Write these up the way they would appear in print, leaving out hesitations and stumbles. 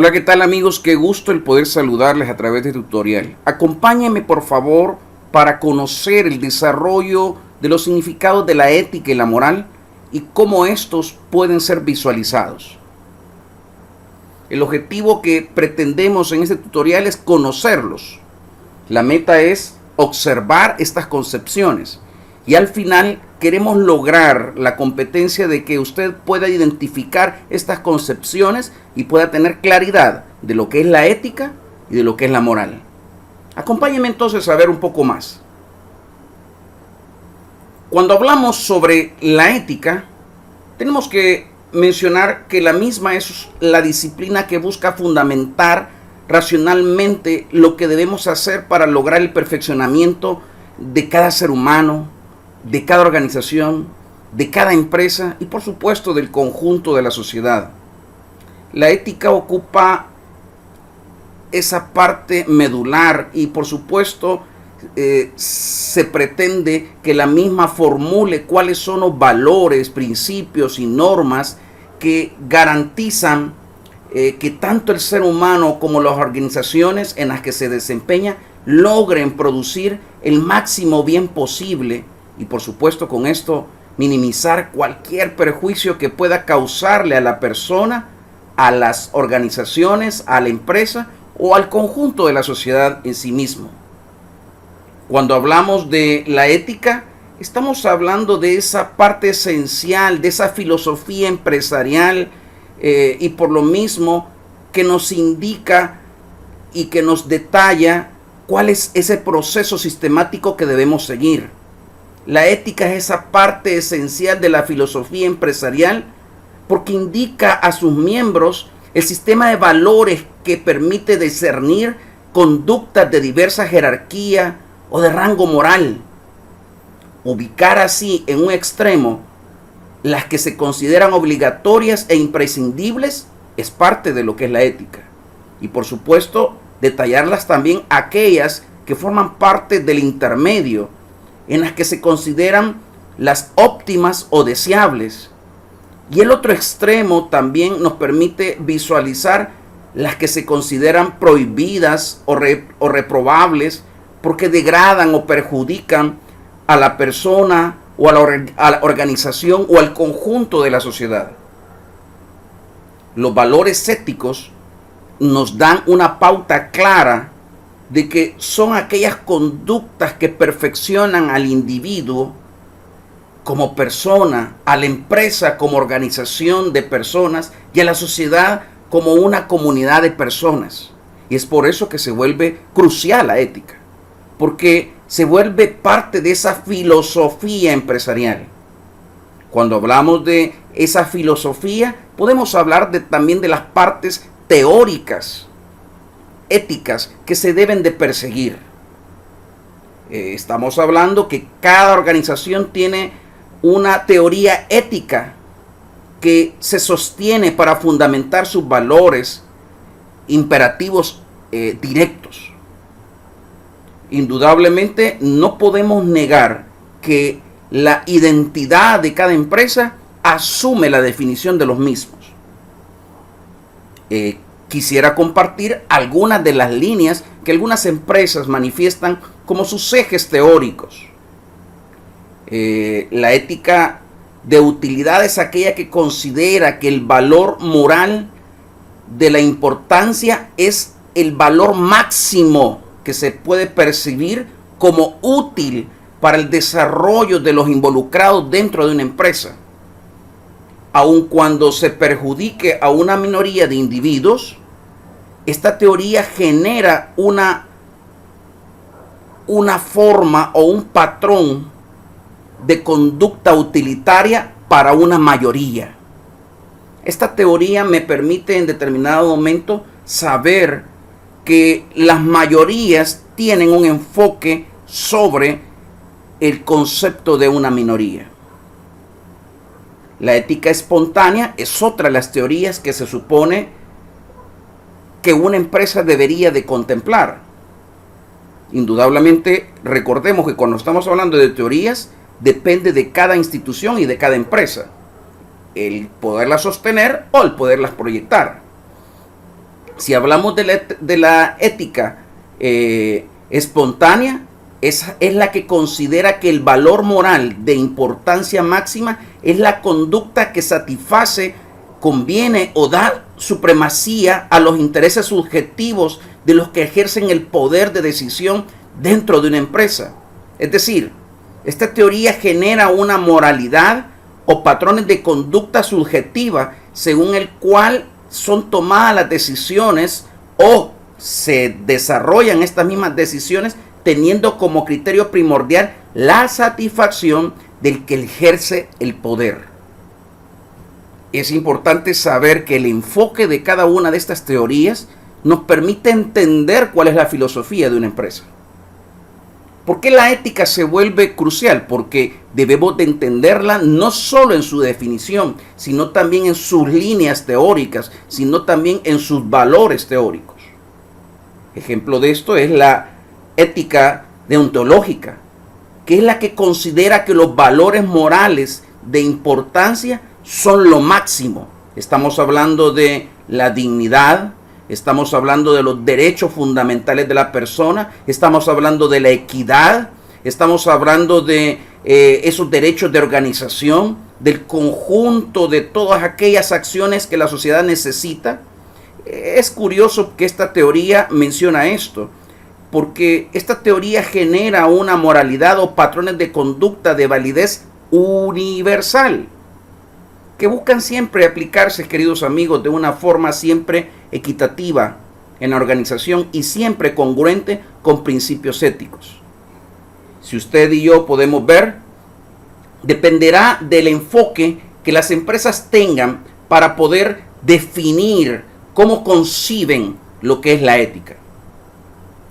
Hola, ¿qué tal amigos? Qué gusto el poder saludarles a través de tutorial. Acompáñenme por favor para conocer el desarrollo de los significados de la ética y la moral y cómo estos pueden ser visualizados. El objetivo que pretendemos en este tutorial es conocerlos. La meta es observar estas concepciones y al final queremos lograr la competencia de que usted pueda identificar estas concepciones y pueda tener claridad de lo que es la ética y de lo que es la moral. Acompáñenme entonces a ver un poco más. Cuando hablamos sobre la ética, tenemos que mencionar que la misma es la disciplina que busca fundamentar racionalmente lo que debemos hacer para lograr el perfeccionamiento de cada ser humano, de cada organización, de cada empresa y por supuesto del conjunto de la sociedad. La ética ocupa esa parte medular y por supuesto se pretende que la misma formule cuáles son los valores, principios y normas que garantizan que tanto el ser humano como las organizaciones en las que se desempeña logren producir el máximo bien posible y por supuesto con esto minimizar cualquier perjuicio que pueda causarle a la persona, a las organizaciones, a la empresa o al conjunto de la sociedad en sí mismo. Cuando hablamos de la ética, estamos hablando de esa parte esencial, de esa filosofía empresarial y por lo mismo que nos indica y que nos detalla cuál es ese proceso sistemático que debemos seguir. La ética es esa parte esencial de la filosofía empresarial porque indica a sus miembros el sistema de valores que permite discernir conductas de diversa jerarquía o de rango moral. Ubicar así en un extremo las que se consideran obligatorias e imprescindibles es parte de lo que es la ética. Y por supuesto, detallarlas también aquellas que forman parte del intermedio, en las que se consideran las óptimas o deseables. Y el otro extremo también nos permite visualizar las que se consideran prohibidas o reprobables porque degradan o perjudican a la persona o a la organización o al conjunto de la sociedad. Los valores éticos nos dan una pauta clara de que son aquellas conductas que perfeccionan al individuo como persona, a la empresa como organización de personas y a la sociedad como una comunidad de personas. Y es por eso que se vuelve crucial la ética, porque se vuelve parte de esa filosofía empresarial. Cuando hablamos de esa filosofía, podemos hablar también de las partes teóricas éticas que se deben de perseguir. Estamos hablando que cada organización tiene una teoría ética que se sostiene para fundamentar sus valores imperativos directos. Indudablemente no podemos negar que la identidad de cada empresa asume la definición de los mismos. Quisiera compartir algunas de las líneas que algunas empresas manifiestan como sus ejes teóricos. La ética de utilidad es aquella que considera que el valor moral de la importancia es el valor máximo que se puede percibir como útil para el desarrollo de los involucrados dentro de una empresa. Aun cuando se perjudique a una minoría de individuos, esta teoría genera una forma o un patrón de conducta utilitaria para una mayoría. Esta teoría me permite en determinado momento saber que las mayorías tienen un enfoque sobre el concepto de una minoría. La ética espontánea es otra de las teorías que se supone que una empresa debería de contemplar. Indudablemente, recordemos que cuando estamos hablando de teorías, depende de cada institución y de cada empresa el poderlas sostener o el poderlas proyectar. Si hablamos de la ética espontánea, es la que considera que el valor moral de importancia máxima es la conducta que satisface, conviene o da supremacía a los intereses subjetivos de los que ejercen el poder de decisión dentro de una empresa. Es decir, esta teoría genera una moralidad o patrones de conducta subjetiva según el cual son tomadas las decisiones o se desarrollan estas mismas decisiones teniendo como criterio primordial la satisfacción del que ejerce el poder. Es importante saber que el enfoque de cada una de estas teorías nos permite entender cuál es la filosofía de una empresa. ¿Por qué la ética se vuelve crucial? Porque debemos de entenderla no solo en su definición, sino también en sus líneas teóricas, sino también en sus valores teóricos. Ejemplo de esto es la ética deontológica, que es la que considera que los valores morales de importancia son lo máximo. Estamos hablando de la dignidad, estamos hablando de los derechos fundamentales de la persona, estamos hablando de la equidad, estamos hablando de esos derechos de organización, del conjunto de todas aquellas acciones que la sociedad necesita. Es curioso que esta teoría menciona esto, porque esta teoría genera una moralidad o patrones de conducta de validez universal, que buscan siempre aplicarse, queridos amigos, de una forma siempre equitativa en la organización y siempre congruente con principios éticos. Si usted y yo podemos ver, dependerá del enfoque que las empresas tengan para poder definir cómo conciben lo que es la ética.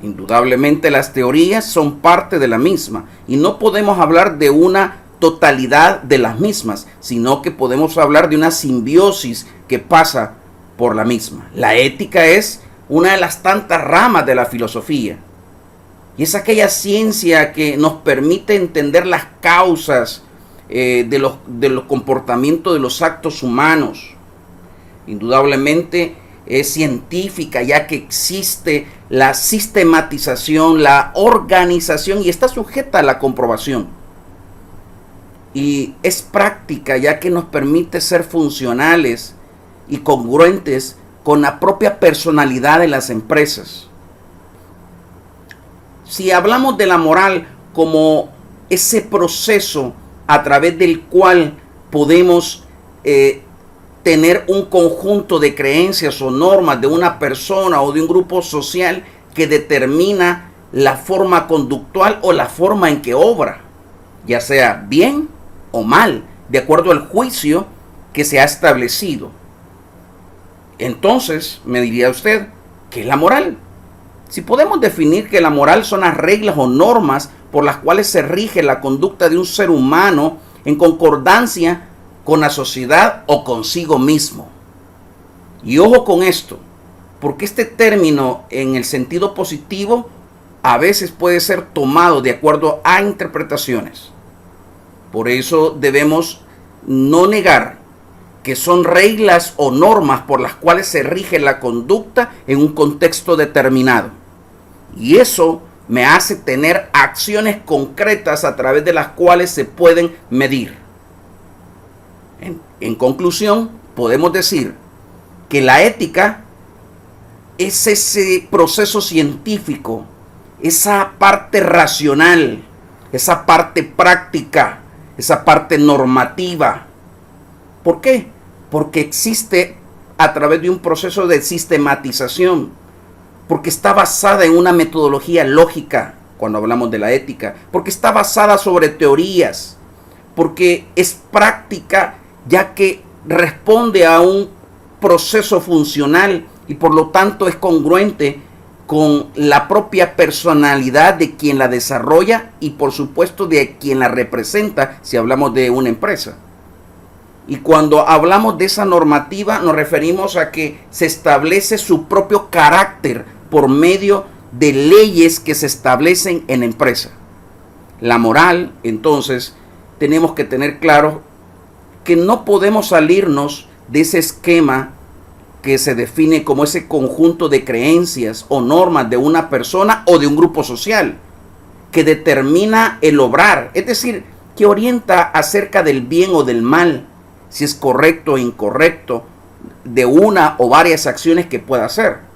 Indudablemente las teorías son parte de la misma y no podemos hablar de una totalidad de las mismas, sino que podemos hablar de una simbiosis que pasa por la misma. La ética es una de las tantas ramas de la filosofía y es aquella ciencia que nos permite entender las causas de los comportamientos de los actos humanos. Indudablemente es científica, ya que existe la sistematización, la organización y está sujeta a la comprobación. Y es práctica, ya que nos permite ser funcionales y congruentes con la propia personalidad de las empresas. Si hablamos de la moral como ese proceso a través del cual podemos tener un conjunto de creencias o normas de una persona o de un grupo social que determina la forma conductual o la forma en que obra, ya sea bien o mal, de acuerdo al juicio que se ha establecido. Entonces, me diría usted, ¿qué es la moral? Si podemos definir que la moral son las reglas o normas por las cuales se rige la conducta de un ser humano en concordancia con la sociedad o consigo mismo. Y ojo con esto, porque este término en el sentido positivo a veces puede ser tomado de acuerdo a interpretaciones. Por eso debemos no negar que son reglas o normas por las cuales se rige la conducta en un contexto determinado. Y eso me hace tener acciones concretas a través de las cuales se pueden medir. En conclusión, podemos decir que la ética es ese proceso científico, esa parte racional, esa parte práctica, esa parte normativa. ¿Por qué? Porque existe a través de un proceso de sistematización, porque está basada en una metodología lógica cuando hablamos de la ética, porque está basada sobre teorías, porque es práctica ya que responde a un proceso funcional y por lo tanto es congruente con la propia personalidad de quien la desarrolla y por supuesto de quien la representa si hablamos de una empresa. Y cuando hablamos de esa normativa nos referimos a que se establece su propio carácter por medio de leyes que se establecen en la empresa. La moral, entonces, tenemos que tener claro que no podemos salirnos de ese esquema que se define como ese conjunto de creencias o normas de una persona o de un grupo social, que determina el obrar, es decir, que orienta acerca del bien o del mal, si es correcto o incorrecto, de una o varias acciones que pueda hacer.